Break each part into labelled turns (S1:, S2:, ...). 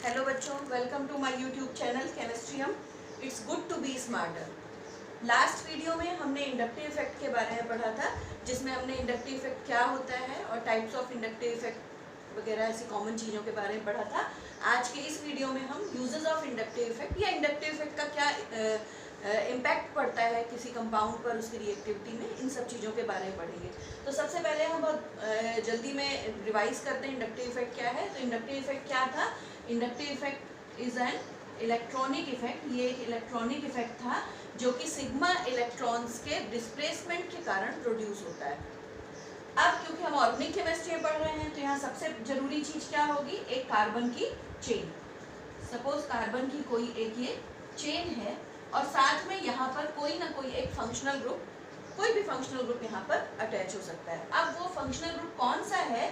S1: Hello बच्चों, welcome to my YouTube channel chemistry हम। It's good to be smarter. Last video में हमने inductive effect के बारे में पढ़ा था, जिसमें हमने इंडक्टिव इफेक्ट क्या होता है और टाइप्स ऑफ इंडक्टिव इफेक्ट वगैरह ऐसी कॉमन चीज़ों के बारे में पढ़ा था। आज के इस वीडियो में हम यूजेस ऑफ इंडक्टिव इफेक्ट या इंडक्टिव इफेक्ट का क्या इम्पैक्ट पड़ता है किसी कंपाउंड पर, उसकी रिएक्टिविटी में, इन सब चीज़ों के बारे में पढ़ेंगे। तो सबसे पहले हम बहुत जल्दी में रिवाइज करते हैं इंडक्टिव इफेक्ट क्या है। तो इंडक्टिव इफेक्ट क्या था? Inductive effect is an electronic effect. ये एक इलेक्ट्रॉनिक इफेक्ट था जो कि सिग्मा इलेक्ट्रॉन्स के डिस्प्लेसमेंट के कारण प्रोड्यूस होता है। अब क्योंकि हम ऑर्गेनिक केमिस्ट्री में पढ़ रहे हैं, तो यहाँ सबसे जरूरी चीज क्या होगी? एक कार्बन की चेन। सपोज कार्बन की कोई एक ये चेन है और साथ में यहाँ पर कोई ना कोई एक फंक्शनल ग्रुप, कोई भी फंक्शनल ग्रुप यहाँ पर अटैच हो सकता है। अब वो फंक्शनल ग्रुप कौन सा है,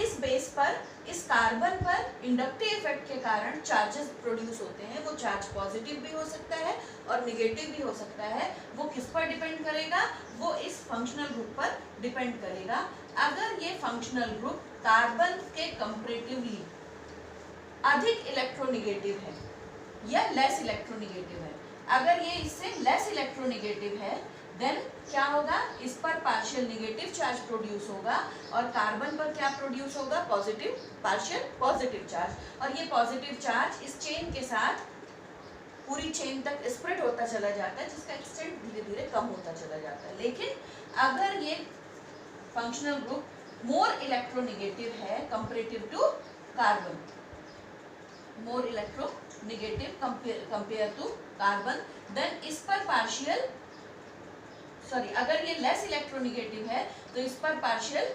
S1: इस बेस पर, इस कार्बन पर इंडक्टिव इफेक्ट के कारण चार्जेस प्रोड्यूस होते हैं। वो चार्ज पॉजिटिव भी हो सकता है और निगेटिव भी हो सकता है। वो किस पर डिपेंड करेगा? वो इस फंक्शनल ग्रुप पर डिपेंड करेगा। अगर ये फंक्शनल ग्रुप कार्बन के कंपैरेटिवली अधिक इलेक्ट्रोनिगेटिव है या लेस इलेक्ट्रोनिगेटिव है, अगर ये इससे लेस इलेक्ट्रोनिगेटिव है, देन क्या होगा? इस पर पार्शियल निगेटिव चार्ज प्रोड्यूस होगा और कार्बन पर क्या प्रोड्यूस होगा? Positive, partial positive charge. और ये पॉजिटिव चार्ज इस चेन के साथ पूरी चेन तक स्प्रेड होता चला जाता है, जिसका एक्सटेंट धीरे धीरे कम होता चला जाता है। लेकिन अगर ये फंक्शनल ग्रुप मोर इलेक्ट्रोनिगेटिव है comparative to carbon, more electronegative compare to carbon, then इस पर पार्शियल अगर ये लेस इलेक्ट्रोनिगेटिव है तो इस पर पार्शियल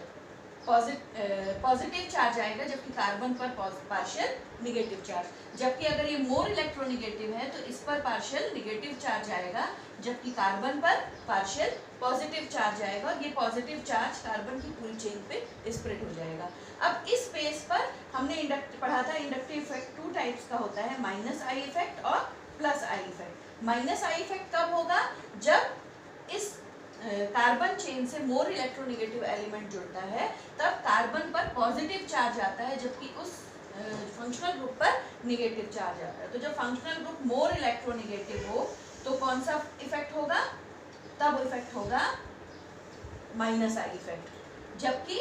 S1: पॉजिटिव चार्ज आएगा, जबकि कार्बन पर पार्शियल निगेटिव चार्ज। जबकि अगर ये मोर इलेक्ट्रोनिगेटिव है तो इस पर पार्शियल निगेटिव चार्ज आएगा, जबकि कार्बन पर पार्शियल पॉजिटिव चार्ज आएगा। और ये पॉजिटिव चार्ज कार्बन की पूरी चेन पे स्प्रेड हो जाएगा। अब इस बेस पर हमने पढ़ा था इंडक्टिव इफेक्ट टू टाइप्स का होता है, माइनस आई इफेक्ट और plus I effect. Minus I effect कब होगा? जब इस कार्बन चेन से मोर इलेक्ट्रोनिगेटिव एलिमेंट जुड़ता है, तब कार्बन पर पॉजिटिव चार्ज आता है, जबकि उस फंक्शनल ग्रुप पर निगेटिव चार्ज आता है। तो जब फंक्शनल ग्रुप मोर इलेक्ट्रोनिगेटिव हो तो कौन सा इफेक्ट होगा? तब इफेक्ट होगा माइनस आई इफेक्ट। जबकि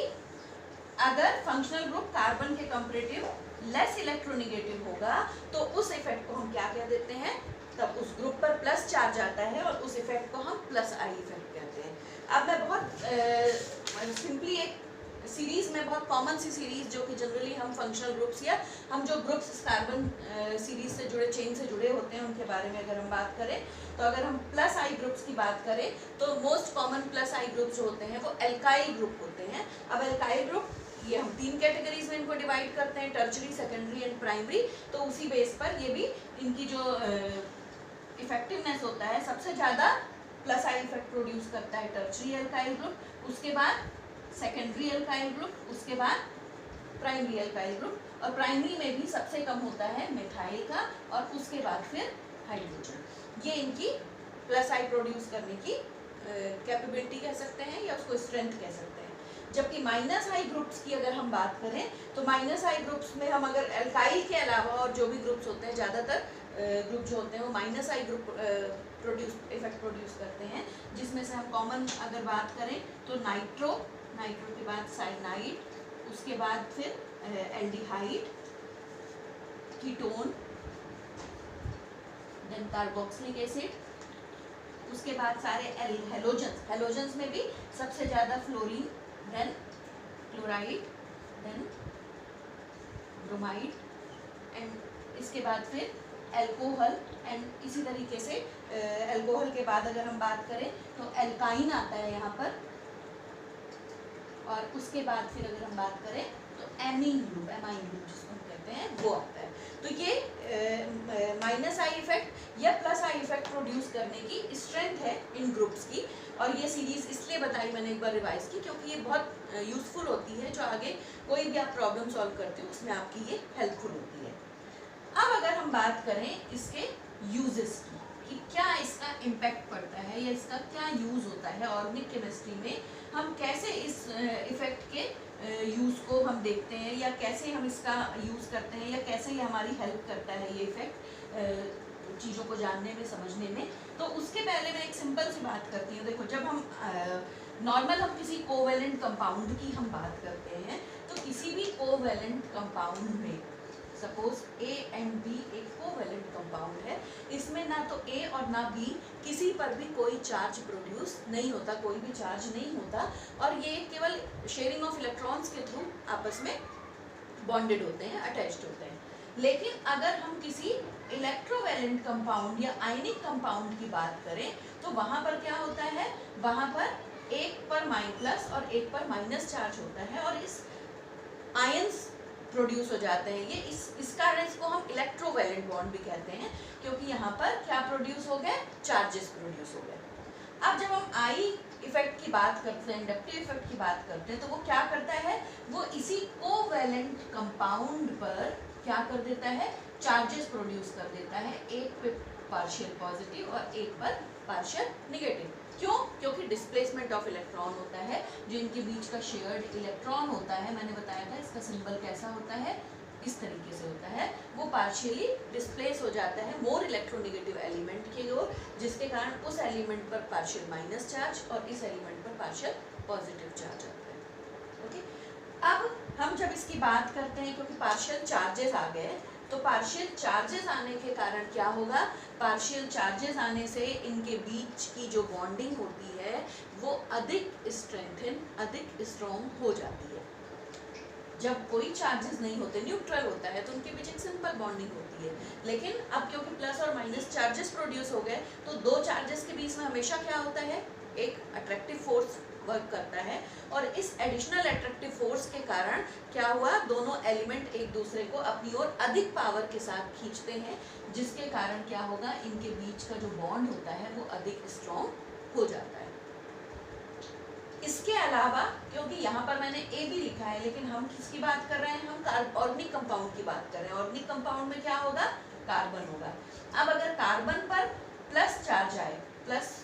S1: अगर फंक्शनल ग्रुप कार्बन के कंपैरेटिव लेस इलेक्ट्रोनिगेटिव होगा तो उस इफेक्ट को हम क्या कह देते हैं? तब उस ग्रुप पर प्लस चार्ज आता है और उस इफेक्ट को हम प्लस आई इफेक्ट कहते हैं। अब मैं बहुत सिंपली एक सीरीज में, बहुत कॉमन सी सीरीज जो कि जनरली हम फंक्शनल ग्रुप्स या हम जो ग्रुप्स कार्बन सीरीज से जुड़े, चेन से जुड़े होते हैं, उनके बारे में अगर हम बात करें, तो अगर हम प्लस आई ग्रुप्स की बात करें तो मोस्ट कॉमन प्लस आई ग्रुप्स जो होते हैं वो एल्काइल ग्रुप होते हैं। अब एल्काइल ग्रुप, ये हम तीन कैटेगरीज में इनको डिवाइड करते हैं, टर्शरी, सेकेंडरी एंड प्राइमरी। तो उसी बेस पर ये भी इनकी जो इफेक्टिवनेस होता है, सबसे ज़्यादा प्लस आई इफेक्ट प्रोड्यूस करता है टर्शरी एल्काइल ग्रुप, उसके बाद सेकेंडरी एल्काइल ग्रुप, उसके बाद प्राइमरी एल्काइल ग्रुप, और प्राइमरी में भी सबसे कम होता है मिथाइल का, और उसके बाद फिर हाइड्रोजन। ये इनकी प्लस आई प्रोड्यूस करने की कैपेबिलिटी कह सकते हैं या उसको स्ट्रेंथ कह सकते हैं। जबकि माइनस आई ग्रुप्स की अगर हम बात करें तो माइनस आई ग्रुप्स में हम अगर एल्काइल के अलावा और जो भी ग्रुप्स होते हैं, ज़्यादातर ग्रुप जो होते हैं वो minus I group effect produce करते हैं, जिसमें से हम कॉमन अगर बात करें तो नाइट्रो के बाद साइनाइड, उसके बाद फिर aldehyde, ketone, then carboxylic acid, उसके बाद सारे हेलोजेंस में भी सबसे ज़्यादा fluorine, then chloride, then bromide, and इसके बाद फिर एल्कोहल, एंड इसी तरीके से एल्कोहल के बाद अगर हम बात करें तो एल्काइन आता है यहाँ पर, और उसके बाद फिर अगर हम बात करें तो एमाइन ग्रुप जिसको हम कहते हैं, वो आता है। तो ये माइनस आई इफेक्ट या प्लस आई इफेक्ट प्रोड्यूस करने की स्ट्रेंथ है इन ग्रुप्स की। और ये सीरीज इसलिए बताई मैंने एक बार रिवाइज की, क्योंकि ये बहुत यूजफुल होती है। जो आगे कोई भी आप प्रॉब्लम सॉल्व करते हो उसमें आपकी ये हेल्पफुल होती है। अब अगर हम बात करें इसके यूजेस की, कि क्या इसका इम्पैक्ट पड़ता है या इसका क्या यूज होता है ऑर्गेनिक केमिस्ट्री में, हम कैसे इस इफेक्ट के यूज़ को हम देखते हैं, या कैसे हम इसका यूज़ करते हैं, या कैसे ये हमारी हेल्प करता है ये इफेक्ट चीज़ों को जानने में, समझने में। तो उसके पहले मैं एक सिंपल सी बात करती हूँ। देखो, जब हम नॉर्मल हम किसी कोवेलेंट कंपाउंड की हम बात करते हैं, तो किसी भी कोवेलेंट कंपाउंड में, सपोज A एंड B एक कोवेलेंट कंपाउंड है, इसमें ना तो A और ना B किसी पर भी कोई चार्ज प्रोड्यूस नहीं होता, कोई भी चार्ज नहीं होता, और ये केवल शेयरिंग ऑफ इलेक्ट्रॉन्स के थ्रू आपस में बॉन्डेड होते हैं, अटैच्ड होते हैं। लेकिन अगर हम किसी इलेक्ट्रोवैलेंट कंपाउंड या आयनिक कंपाउंड की बात करें, तो वहाँ पर क्या होता है, वहाँ पर एक पर प्लस और एक पर माइनस चार्ज होता है, और इस आयंस प्रोड्यूस हो जाते हैं। ये इस कारण इसको हम इलेक्ट्रोवैलेंट बॉन्ड भी कहते हैं, क्योंकि यहाँ पर क्या प्रोड्यूस हो गए, चार्जेस प्रोड्यूस हो गए। अब जब हम आई इफेक्ट की बात करते हैं, इंडक्टिव इफेक्ट की बात करते हैं, तो वो क्या करता है, वो इसी कोवैलेंट कंपाउंड पर क्या कर देता है, चार्जेस प्रोड्यूस कर देता है, एक पे पार्शियल पॉजिटिव और एक पर पार्शियल निगेटिव। क्यों? क्योंकि डिस्प्लेसमेंट ऑफ इलेक्ट्रॉन होता है, जो इनके बीच का शेयर्ड इलेक्ट्रॉन होता है। मैंने बताया था इसका सिंबल कैसा होता है, इस तरीके से होता है। वो पार्शियली डिस्प्लेस हो जाता है मोर इलेक्ट्रोनेगेटिव एलिमेंट की ओर, जिसके कारण उस एलिमेंट पर पार्शियल माइनस चार्ज और इस एलिमेंट पर पार्शियल पॉजिटिव चार्ज आता है। ओके, अब हम जब इसकी बात करते हैं, क्योंकि पार्शियल चार्जेस आ गए, तो पार्शियल चार्जेस आने के कारण क्या होगा, पार्शियल चार्जेस आने से इनके बीच की जो बॉन्डिंग होती है वो अधिक स्ट्रेंथन, अधिक स्ट्रॉन्ग हो जाती है। जब कोई चार्जेस नहीं होते, न्यूट्रल होता है, तो उनके बीच एक सिंपल बॉन्डिंग होती है। लेकिन अब क्योंकि प्लस और माइनस चार्जेस प्रोड्यूस हो गए, तो दो चार्जेस के बीच में हमेशा क्या होता है, एक अट्रैक्टिव फोर्स वर्क करता है, और इस एडिशनल अट्रैक्टिव फोर्स के कारण क्या हुआ, दोनों एलिमेंट एक दूसरे को अपनी ओर अधिक पावर के साथ खींचते हैं, जिसके कारण क्या होगा, इनके बीच का जो बॉन्ड होता है वो अधिक स्ट्रॉन्ग हो जाता है। इसके अलावा, क्योंकि यहाँ पर मैंने ए भी लिखा है, लेकिन हम किसकी बात कर रहे हैं, हम ऑर्गेनिक कंपाउंड की बात कर रहे हैं। ऑर्गेनिक कंपाउंड में क्या होगा, कार्बन होगा। अब अगर कार्बन पर प्लस चार्ज आए, प्लस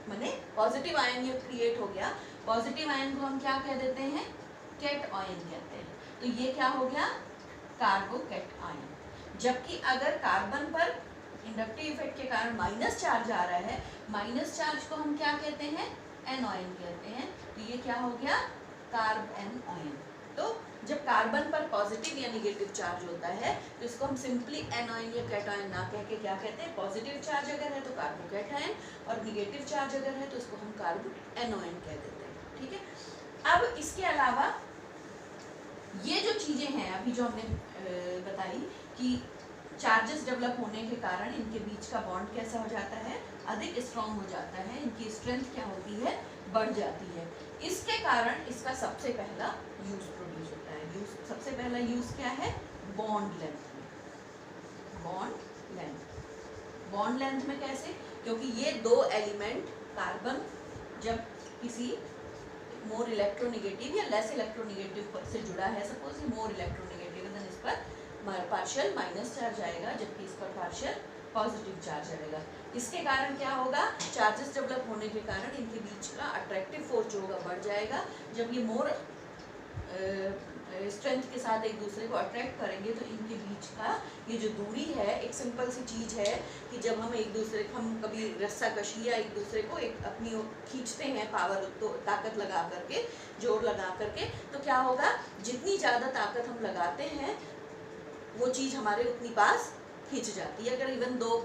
S1: माने पॉजिटिव आयन ये क्रिएट हो गया, पॉजिटिव आयन को हम क्या कह देते हैं, कैट आयन कहते हैं। तो ये क्या हो गया, कार्बोकैट आयन। जबकि अगर कार्बन पर इंडक्टिव इफेक्ट के कारण माइनस चार्ज आ रहा है, माइनस चार्ज को हम क्या कहते हैं, एनोइन कहते हैं। तो ये क्या हो गया, कार्बन आयन। तो जब कार्बन पर पॉजिटिव या निगेटिव चार्ज होता है, तो इसको हम सिंपली एनोइन या कैटायन ना कह के क्या कहते हैं, पॉजिटिव चार्ज अगर है तो कार्बोकैटायन, और निगेटिव चार्ज अगर है तो इसको हम कार्बो एनोइन कह देते हैं। ठीक है। अब इसके अलावा ये जो चीजें हैं अभी जो हमने बताई कि चार्जेस डेवलप होने के कारण इनके बीच का बॉन्ड कैसा हो जाता है, अधिक स्ट्रॉन्ग हो जाता है, इनकी स्ट्रेंथ क्या होती है, बढ़ जाती है। इसके कारण इसका सबसे पहला यूज प्रोड्यूस होता है। सबसे पहला यूज क्या है, बॉन्ड लेंथ में। बॉन्ड लेंथ, बॉन्ड लेंथ में कैसे, क्योंकि ये दो एलिमेंट कार्बन जब किसी मोर इलेक्ट्रोनेगेटिव या लेस इलेक्ट्रोनेगेटिव से जुड़ा है, सपोज ये मोर इलेक्ट्रोनेगेटिव, देन इस पर पार्शियल माइनस चार्ज आएगा, जबकि इस पर पार्शियल पॉजिटिव चार्ज आएगा। इसके कारण क्या होगा, चार्जेस डेवलप होने के कारण इनके बीच का अट्रैक्टिव फोर्स जो होगा बढ़ जाएगा। जब ये मोर स्ट्रेंथ के साथ एक दूसरे को अट्रैक्ट करेंगे, तो इनके बीच का ये जो दूरी है, एक सिंपल सी चीज़ है कि जब हम एक दूसरे को, हम कभी रस्सा कशी या एक दूसरे को एक अपनी ओर खींचते हैं, पावर तो ताकत लगा करके, जोर लगा करके, तो क्या होगा, जितनी ज़्यादा ताकत हम लगाते हैं वो चीज़ हमारे उतनी पास खींच जाती है। अगर इवन दो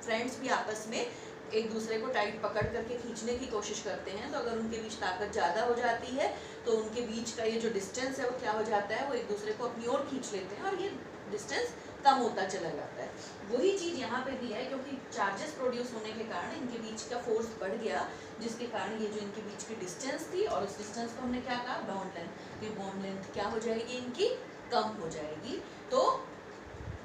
S1: फ्रेंड्स भी आपस में एक दूसरे को टाइट पकड़ करके खींचने की कोशिश करते हैं, तो अगर उनके बीच ताकत ज़्यादा हो जाती है, तो उनके बीच का ये जो डिस्टेंस है वो क्या हो जाता है, वो एक दूसरे को अपनी ओर खींच लेते हैं, और ये डिस्टेंस कम होता चला जाता है। वही चीज़ यहाँ पे भी है, क्योंकि चार्जेस प्रोड्यूस होने के कारण इनके बीच का फोर्स बढ़ गया, जिसके कारण ये जो इनके बीच की डिस्टेंस थी, और उस डिस्टेंस को हमने क्या कहा, बॉन्ड लेंथ। ये बॉन्ड लेंथ क्या हो जाएगी, इनकी कम हो जाएगी। तो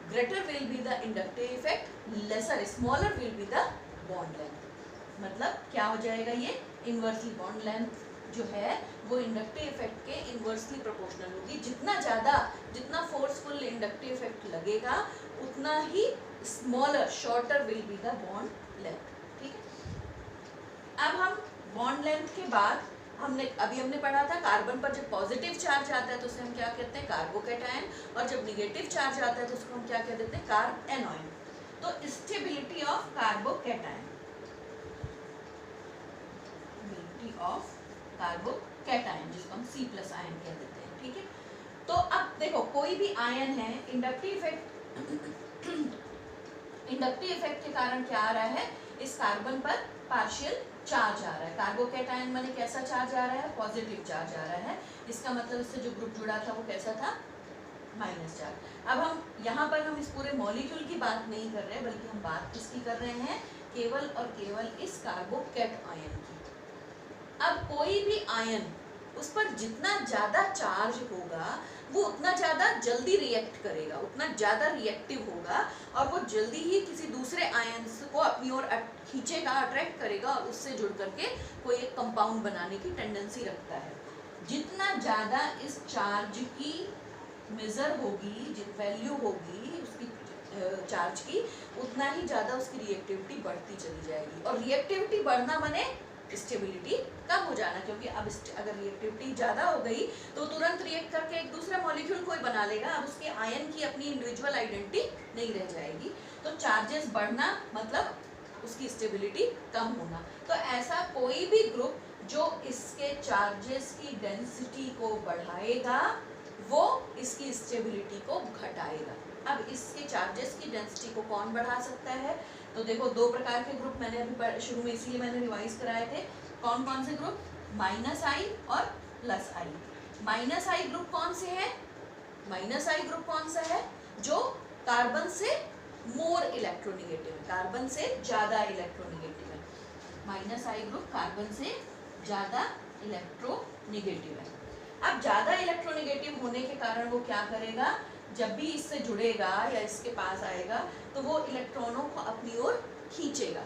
S1: greater will be the inductive effect, lesser smaller will be the bond length। मतलब क्या हो जाएगा, ये इनवर्सली बॉन्ड लेंथ जो है वो इंडक्टिव इफेक्ट के इनवर्सली प्रोपोर्शनल होगी। जितना ज़्यादा, जितना फोर्सफुल इंडक्टिव इफेक्ट लगेगा, उतना ही smaller, shorter will be the bond length. ठीक है। अब हम बॉन्ड लेंथ के बाद हमने पढ़ा था कार्बन पर जब पॉजिटिव चार्ज आता है तो उसे हम क्या कहते हैं, कार्बोकैटायन, और जब निगेटिव चार्ज आता है तो उसको हम क्या कह देते हैं, कार्बेनॉयन। तो stability of carbocation, stability of carbocation जिसको हम C+ आयन कह देते हैं, ठीक है। तो अब देखो कोई भी आयन है, इंडक्टिव इफेक्ट के कारण क्या आ रहा है, इस कार्बन पर पार्शियल चार्ज आ रहा है। कार्बोकैटायन माने कैसा चार्ज आ रहा है, पॉजिटिव चार्ज आ रहा है। इसका मतलब इससे जो ग्रुप जुड़ा था वो कैसा था, माइनस चार्ज। अब हम यहाँ पर हम इस पूरे मॉलिक्यूल की बात नहीं कर रहे, बल्कि हम बात किसकी कर रहे हैं, केवल और केवल इस कार्बोकैट आयन की। अब कोई भी आयन, उस पर जितना ज्यादा चार्ज होगा वो उतना ज्यादा जल्दी रिएक्ट करेगा, उतना ज्यादा रिएक्टिव होगा, और वो जल्दी ही किसी दूसरे आयन को अपनी ओर खींचेगा, अट्रैक्ट करेगा, और उससे जुड़ करके कोई एक कंपाउंड बनाने की टेंडेंसी रखता है। जितना ज्यादा इस चार्ज की मेजर होगी, जित वैल्यू होगी उसकी चार्ज की, उतना ही ज्यादा उसकी रिएक्टिविटी बढ़ती चली जाएगी। और रिएक्टिविटी बढ़ना माने स्टेबिलिटी कम हो जाना, क्योंकि अब अगर रिएक्टिविटी ज़्यादा हो गई तो तुरंत रिएक्ट करके एक दूसरा मॉलिक्यूल कोई बना लेगा, अब उसके आयन की अपनी इंडिविजुअल आइडेंटिटी नहीं रह जाएगी। तो चार्जेस बढ़ना मतलब उसकी स्टेबिलिटी कम होना। तो ऐसा कोई भी ग्रुप जो इसके चार्जेस की डेंसिटी को बढ़ाएगा वो इसकी स्टेबिलिटी को घटाएगा। अब इसके चार्जेस की डेंसिटी को कौन बढ़ा सकता है, तो देखो दो प्रकार के ग्रुप मैंने अभी शुरू में, इसीलिए मैंने रिवाइज कराए थे। कौन कौन से ग्रुप, -I और +I। -I ग्रुप कौन से है, -I ग्रुप कौन सा है, जो कार्बन से मोर इलेक्ट्रोनिगेटिव है, कार्बन से ज्यादा इलेक्ट्रोनिगेटिव है। -I ग्रुप कार्बन से ज्यादा इलेक्ट्रोनिगेटिव है। अब ज्यादा इलेक्ट्रोनिगेटिव होने के कारण वो क्या करेगा, जब भी इससे जुड़ेगा या इसके पास आएगा तो वो इलेक्ट्रॉनों को अपनी ओर खींचेगा।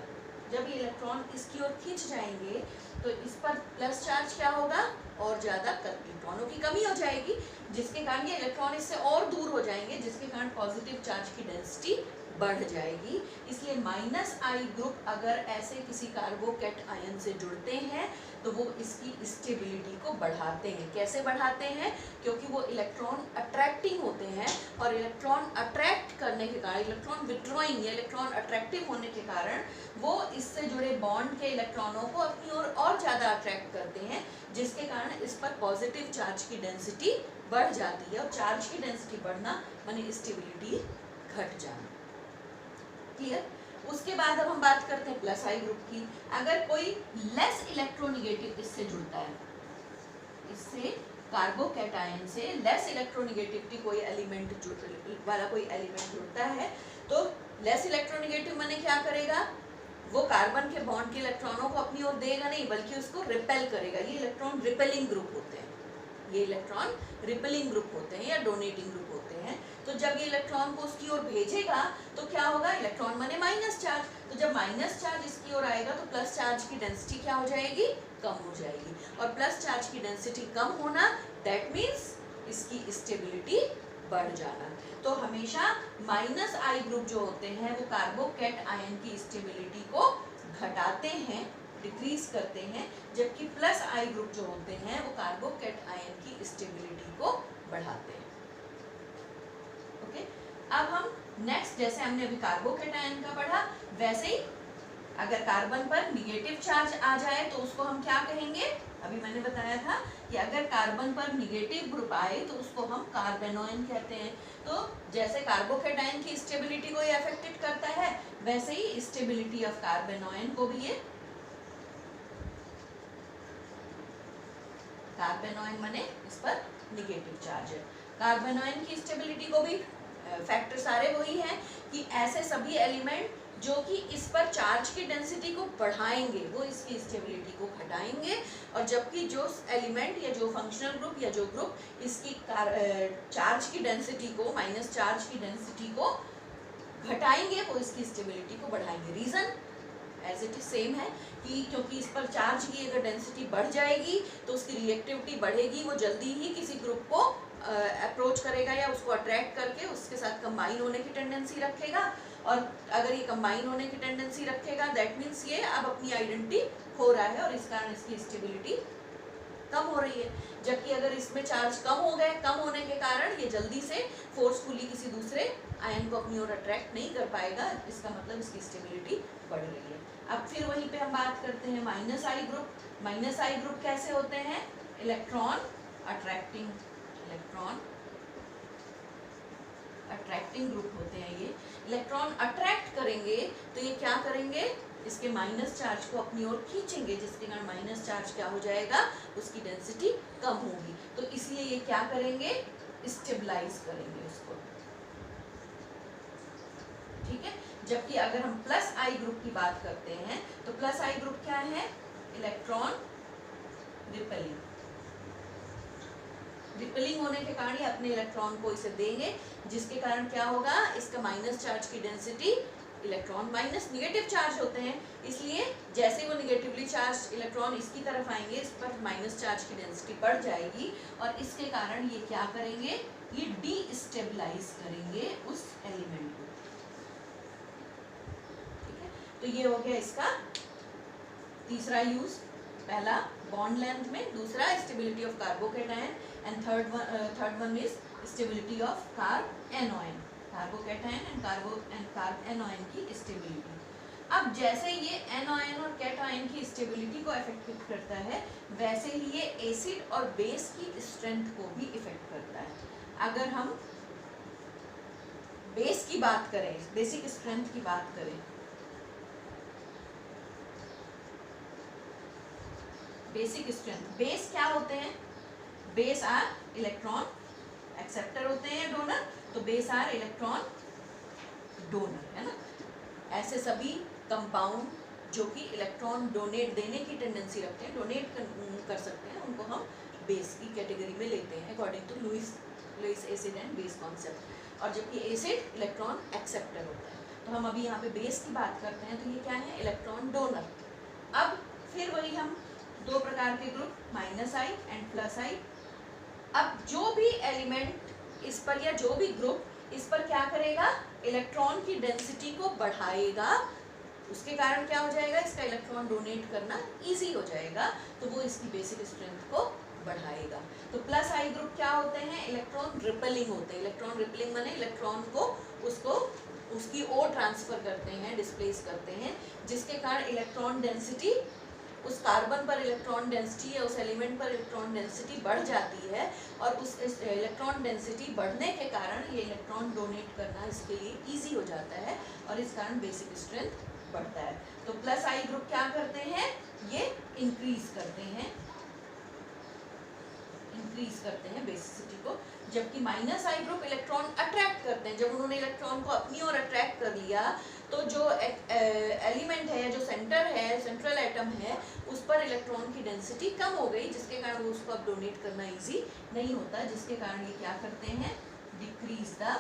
S1: जब ये इलेक्ट्रॉन इसकी ओर खींच जाएंगे तो इस पर प्लस चार्ज क्या होगा, और ज़्यादा इलेक्ट्रॉनों की कमी हो जाएगी, जिसके कारण ये इलेक्ट्रॉन इससे और दूर हो जाएंगे, जिसके कारण पॉजिटिव चार्ज की डेंसिटी बढ़ जाएगी। इसलिए -I ग्रुप अगर ऐसे किसी कार्बोकैट आयन से जुड़ते हैं तो वो इसकी स्टेबिलिटी को बढ़ाते हैं। कैसे बढ़ाते हैं, क्योंकि वो इलेक्ट्रॉन अट्रैक्टिंग होते हैं, और इलेक्ट्रॉन अट्रैक्ट करने के कारण, इलेक्ट्रॉन विड्रॉइंग या इलेक्ट्रॉन अट्रैक्टिव होने के कारण वो इससे जुड़े बॉन्ड के इलेक्ट्रॉनों को अपनी ओर और ज़्यादा अट्रैक्ट करते हैं, जिसके कारण इस पर पॉजिटिव चार्ज की डेंसिटी बढ़ जाती है। और चार्ज की डेंसिटी बढ़ना माने स्टेबिलिटी घट जाना। क्लियर। उसके बाद अब हम बात करते हैं +I ग्रुप की। अगर कोई लेस इलेक्ट्रोनिगेटिव इससे जुड़ता है, इससे कार्बोकैटायन से लेस इलेक्ट्रोनिगेटिविटी कोई एलिमेंट वाला कोई एलिमेंट जुड़ता है, तो लेस इलेक्ट्रोनिगेटिव माने क्या करेगा, वो कार्बन के बॉन्ड के इलेक्ट्रॉनों को अपनी ओर देगा नहीं, बल्कि उसको रिपेल करेगा। ये इलेक्ट्रॉन रिपेलिंग ग्रुप होते हैं, ये इलेक्ट्रॉन रिपेलिंग ग्रुप होते हैं या डोनेटिंग ग्रुप होते हैं। तो जब ये इलेक्ट्रॉन को उसकी ओर भेजेगा तो क्या होगा, इलेक्ट्रॉन माने माइनस चार्ज, तो जब माइनस चार्ज इसकी ओर आएगा तो प्लस चार्ज की डेंसिटी क्या हो जाएगी, कम हो जाएगी। और प्लस चार्ज की डेंसिटी कम होना दैट मीन्स इसकी स्टेबिलिटी बढ़ जाना। तो हमेशा -I ग्रुप जो होते हैं वो कार्बोकैट आयन की स्टेबिलिटी को घटाते हैं, डिक्रीज करते हैं, जबकि +I ग्रुप जो होते हैं वो कार्बोकैट आयन की स्टेबिलिटी को बढ़ाते हैं। ओके, अब हम नेक्स्ट, जैसे हमने अभी कार्बोकैट आयन का पढ़ा, वैसे ही अगर कार्बन पर निगेटिव चार्ज आ जाए तो उसको हम क्या कहेंगे, अभी मैंने बताया था कि अगर कार्बन पर निगेटिव ग्रुप आए तो उसको हम कार्बेनॉयन कहते हैं। तो जैसे कार्बोकैट आयन की स्टेबिलिटी को ये अफेक्टेड करता है, वैसे ही स्टेबिलिटी ऑफ कार्बेनॉयन को भी ये, कार्बेनॉयन माने इस पर निगेटिव चार्ज है। कार्बेनॉयन की स्टेबिलिटी को भी फैक्टर सारे वही हैं कि ऐसे सभी एलिमेंट जो कि इस पर चार्ज की डेंसिटी को बढ़ाएंगे वो इसकी स्टेबिलिटी को घटाएंगे, और जबकि जो एलिमेंट या जो फंक्शनल ग्रुप या जो ग्रुप इसकी चार्ज की डेंसिटी को, माइनस चार्ज की डेंसिटी को घटाएंगे वो इसकी स्टेबिलिटी को बढ़ाएंगे। Reason as it is same है कि क्योंकि इस पर चार्ज की अगर डेंसिटी बढ़ जाएगी तो उसकी रिएक्टिविटी बढ़ेगी, वो जल्दी ही किसी ग्रुप को अप्रोच करेगा या उसको अट्रैक्ट करके उसके साथ कंबाइन होने की टेंडेंसी रखेगा, और अगर ये कंबाइन होने की टेंडेंसी रखेगा दैट मीन्स ये अब अपनी आइडेंटिटी हो रहा है और इस कारण इसकी स्टेबिलिटी कम हो रही है, जबकि अगर इसमें चार्ज कम हो गए, कम होने के कारण ये जल्दी से फोर्सफुली किसी दूसरे आयन को अपनी ओर अट्रैक्ट नहीं कर पाएगा, इसका मतलब इसकी स्टेबिलिटी बढ़ रही है। अब फिर वहीं पे हम बात करते हैं minus I group. Minus I group कैसे होते हैं? इलेक्ट्रॉन अट्रैक्टिंग ग्रुप होते हैं ये। इलेक्ट्रॉन अट्रैक्ट करेंगे तो ये क्या करेंगे, इसके माइनस चार्ज को अपनी ओर खींचेंगे, जिसके कारण माइनस चार्ज क्या हो जाएगा, उसकी डेंसिटी कम होगी। तो इसलिए ये क्या करेंगे, स्टेबलाइज करेंगे उसको, ठीक है। जबकि अगर हम प्लस आई ग्रुप की बात करते हैं तो प्लस आई ग्रुप क्या है, इलेक्ट्रॉन रिपेलिंग होने के कारण ये अपने इलेक्ट्रॉन को इसे देंगे, जिसके कारण क्या होगा, इसका माइनस चार्ज की density, electron minus negative charge होते हैं, इसलिए जैसे वो निगेटिवली चार्ज इलेक्ट्रॉन इसकी तरफ आएंगे, इस पर माइनस चार्ज की डेंसिटी बढ़ जाएगी और इसके कारण ये क्या करेंगे, ये डीस्टेबलाइज करेंगे उस एलिमेंट को, ठीक है। तो ये हो गया इसका तीसरा यूज, पहला बॉन्ड लेंथ में, दूसरा stability of carbocation, and third one is stability of carbanion, carbocation and carbanion की स्टेबिलिटी। अब जैसे ये एनोन और कैटायन की स्टेबिलिटी को इफेक्ट करता है, वैसे ही ये एसिड और बेस की स्ट्रेंथ को भी इफेक्ट करता है। अगर हम बेस की बात करें, बेसिक स्ट्रेंथ की बात करें, बेसिक स्ट्रेंथ, बेस क्या होते हैं, बेस आर इलेक्ट्रॉन एक्सेप्टर होते हैं, डोनर, तो बेस आर इलेक्ट्रॉन डोनर, है ना। ऐसे सभी कंपाउंड जो कि इलेक्ट्रॉन डोनेट देने की टेंडेंसी रखते हैं, डोनेट कर सकते हैं, उनको हम बेस की कैटेगरी में लेते हैं according to Lewis acid and base concept. और जबकि एसिड इलेक्ट्रॉन एक्सेप्टर होता है, तो हम अभी यहाँ पे बेस की बात करते हैं, तो ये क्या है, इलेक्ट्रॉन डोनर। अब फिर वही हम दो प्रकार के group, minus I and plus I. अब जो भी एलिमेंट इस पर या जो भी ग्रुप इस पर क्या करेगा, इलेक्ट्रॉन की डेंसिटी को बढ़ाएगा, उसके कारण क्या हो जाएगा, इसका इलेक्ट्रॉन डोनेट करना इजी हो जाएगा, तो वो इसकी बेसिक स्ट्रेंथ को बढ़ाएगा। तो प्लस आई ग्रुप क्या होते हैं, इलेक्ट्रॉन रिपेलिंग होते हैं। इलेक्ट्रॉन रिपेलिंग माने इलेक्ट्रॉन को उसकी ओर ट्रांसफर करते हैं, डिस्प्लेस करते हैं, जिसके कारण इलेक्ट्रॉन डेंसिटी, उस कार्बन पर इलेक्ट्रॉन डेंसिटी या उस एलिमेंट पर इलेक्ट्रॉन डेंसिटी बढ़ जाती है, और उस इलेक्ट्रॉन डेंसिटी बढ़ने के कारण ये इलेक्ट्रॉन डोनेट करना इसके लिए इजी हो जाता है, और इस कारण बेसिक स्ट्रेंथ बढ़ता है। तो प्लस आई ग्रुप क्या करते हैं, ये इंक्रीज करते हैं बेसिसिटी को, जबकि minus I group electron attract करते हैं। जब उन्होंने इलेक्ट्रॉन को अपनी ओर अट्रैक्ट कर लिया, तो जो एलिमेंट है, जो सेंटर है, सेंट्रल एटम है, उस पर इलेक्ट्रॉन की डेंसिटी कम हो गई, जिसके कारण वो उसको अब डोनेट करना इजी नहीं होता, जिसके कारण ये क्या करते हैं, डिक्रीज द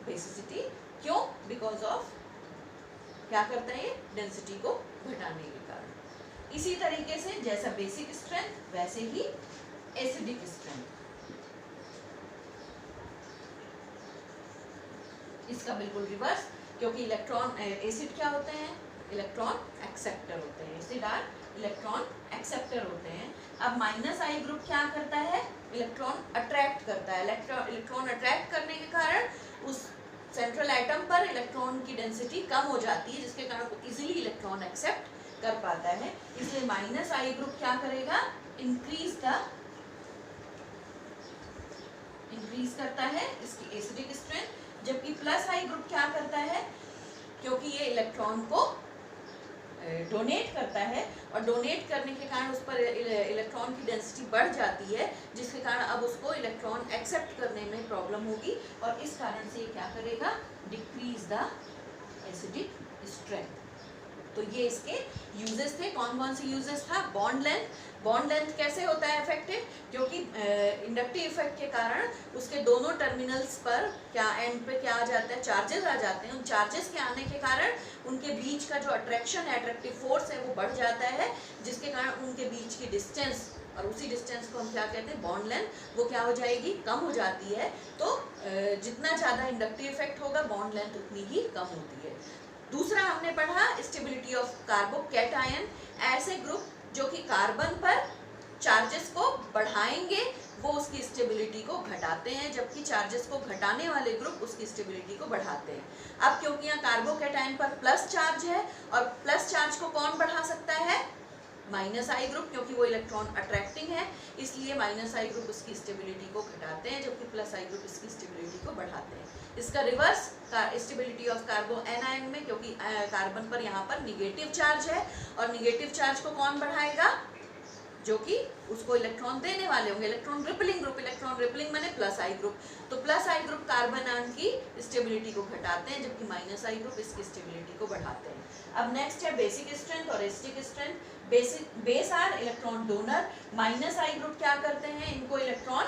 S1: बेसिसिटी। क्यों? बिकॉज ऑफ, क्या करता है ये, डेंसिटी को घटाने के कारण। इसी तरीके से जैसा बेसिक स्ट्रेंथ वैसे ही एसिडिक स्ट्रेंथ, इसका बिल्कुल रिवर्स, क्योंकि इलेक्ट्रॉन, एसिड क्या होते हैं, इलेक्ट्रॉन एक्सेप्टर होते हैं, एसिड आर इलेक्ट्रॉन एक्सेप्टर होते हैं। अब माइनस आई ग्रुप क्या करता है, इलेक्ट्रॉन अट्रैक्ट करता है। इलेक्ट्रॉन अट्रैक्ट करने के कारण उस सेंट्रल एटम पर इलेक्ट्रॉन की डेंसिटी कम हो जाती है, जिसके कारण वो इजीली इलेक्ट्रॉन एक्सेप्ट कर पाता है। इसलिए माइनस आई ग्रुप क्या करेगा, इंक्रीज करता है इसकी एसिडिक स्ट्रेंथ, जबकि प्लस आई ग्रुप क्या करता है, क्योंकि ये इलेक्ट्रॉन को डोनेट करता है, और डोनेट करने के कारण उस पर इलेक्ट्रॉन की डेंसिटी बढ़ जाती है, जिसके कारण अब उसको इलेक्ट्रॉन एक्सेप्ट करने में प्रॉब्लम होगी, और इस कारण से ये क्या करेगा, डिक्रीज द एसिडिक स्ट्रेंथ। तो ये इसके यूजेस थे। कौन कौन से यूजेस था, बॉन्ड लेंथ कैसे होता है इफेक्टिव, क्योंकि इंडक्टिव इफेक्ट के कारण उसके दोनों टर्मिनल्स पर क्या, एंड पे क्या आ जाता है, चार्जेस आ जाते हैं। उन चार्जेस के आने के कारण उनके बीच का जो अट्रैक्शन है, अट्रैक्टिव फोर्स है, वो बढ़ जाता है, जिसके कारण उनके बीच की डिस्टेंस, और उसी डिस्टेंस को हम क्या कहते हैं, बॉन्ड लेंथ, वो क्या हो जाएगी, कम हो जाती है। तो जितना ज़्यादा इंडक्टिव इफेक्ट होगा, बॉन्ड लेंथ उतनी ही कम होती है। दूसरा हमने पढ़ा स्टेबिलिटी ऑफ कार्बोकैटायन, ऐसे ग्रुप जो कि कार्बन पर चार्जेस को बढ़ाएंगे वो उसकी स्टेबिलिटी को घटाते हैं, जबकि चार्जेस को घटाने वाले ग्रुप उसकी स्टेबिलिटी को बढ़ाते हैं। अब क्योंकि यहाँ कार्बोकैटायन पर प्लस चार्ज है और प्लस चार्ज को कौन बढ़ा सकता है? माइनस आई ग्रुप, क्योंकि वो इलेक्ट्रॉन अट्रैक्टिंग है, इसलिए माइनस आई ग्रुप उसकी स्टेबिलिटी को घटाते हैं, जबकि प्लस आई ग्रुप इसकी स्टेबिलिटी को बढ़ाते हैं। इसका रिवर्स स्टेबिलिटी ऑफ कार्बो एनायन में, क्योंकि कार्बन पर यहाँ पर निगेटिव चार्ज है और निगेटिव चार्ज को कौन बढ़ाएगा? जो कि उसको इलेक्ट्रॉन देने वाले होंगे, electron repelling group. Electron repelling माने प्लस आई ग्रुप, तो plus I group carbon ion की स्टेबिलिटी को घटाते हैं, जबकि माइनस आई ग्रुप इसकी स्टेबिलिटी को बढ़ाते हैं। अब नेक्स्ट है बेसिक स्ट्रेंथ और acidic strength. Base are electron donor, minus I group क्या करते हैं? इनको इलेक्ट्रॉन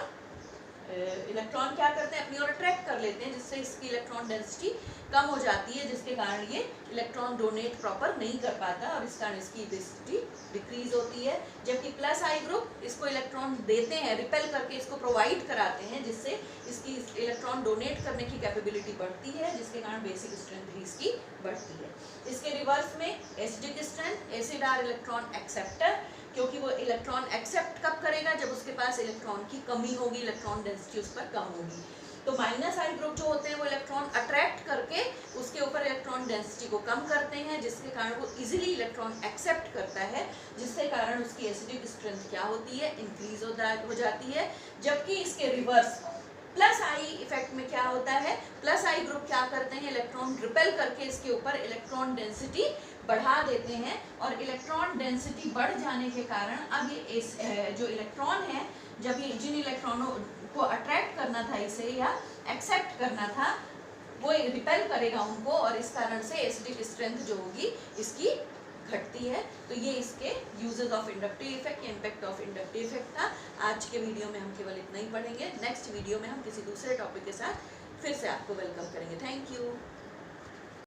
S1: क्या करते हैं? अपनी ओर अट्रैक्ट कर लेते हैं, जिससे इसकी इलेक्ट्रॉन डेंसिटी कम हो जाती है, जिसके कारण ये इलेक्ट्रॉन डोनेट प्रॉपर नहीं कर पाता और इस कारण इसकी डेंसिटी डिक्रीज होती है। जबकि प्लस आई ग्रुप इसको इलेक्ट्रॉन देते हैं, रिपेल करके इसको प्रोवाइड कराते हैं, जिससे इसकी इलेक्ट्रॉन डोनेट करने की कैपेबिलिटी बढ़ती है, जिसके कारण बेसिक स्ट्रेंथ भी इसकी बढ़ती है। इसके रिवर्स में acidic strength, acid are electron acceptor, क्योंकि वो इलेक्ट्रॉन एक्सेप्ट कब करेगा? जब उसके पास इलेक्ट्रॉन की कमी होगी, इलेक्ट्रॉन डेंसिटी उस पर कम होगी। तो माइनस आई ग्रुप जो होते हैं वो इलेक्ट्रॉन अट्रैक्ट करके उसके ऊपर इलेक्ट्रॉन डेंसिटी को कम करते हैं, जिसके कारण वो इजीली इलेक्ट्रॉन एक्सेप्ट करता है, जिसके कारण उसकी एसिडिक स्ट्रेंथ क्या होती है? इंक्रीज हो जाती है। जबकि इसके रिवर्स प्लस आई इफेक्ट में क्या होता है? प्लस आई ग्रुप क्या करते हैं? इलेक्ट्रॉन रिपेल करके इसके ऊपर इलेक्ट्रॉन डेंसिटी बढ़ा देते हैं और इलेक्ट्रॉन डेंसिटी बढ़ जाने के कारण अब ये जो इलेक्ट्रॉन है, जब ये जिन इलेक्ट्रॉनों को अट्रैक्ट करना था इसे या एक्सेप्ट करना था, वो रिपेल करेगा उनको और इस कारण से एसिडिक स्ट्रेंथ जो होगी इसकी घटती है। तो ये इसके uses of inductive effect, impact of inductive effect था। आज के वीडियो में हम केवल इतना ही पढ़ेंगे। नेक्स्ट वीडियो में हम किसी दूसरे टॉपिक के साथ फिर से आपको वेलकम करेंगे। Thank you.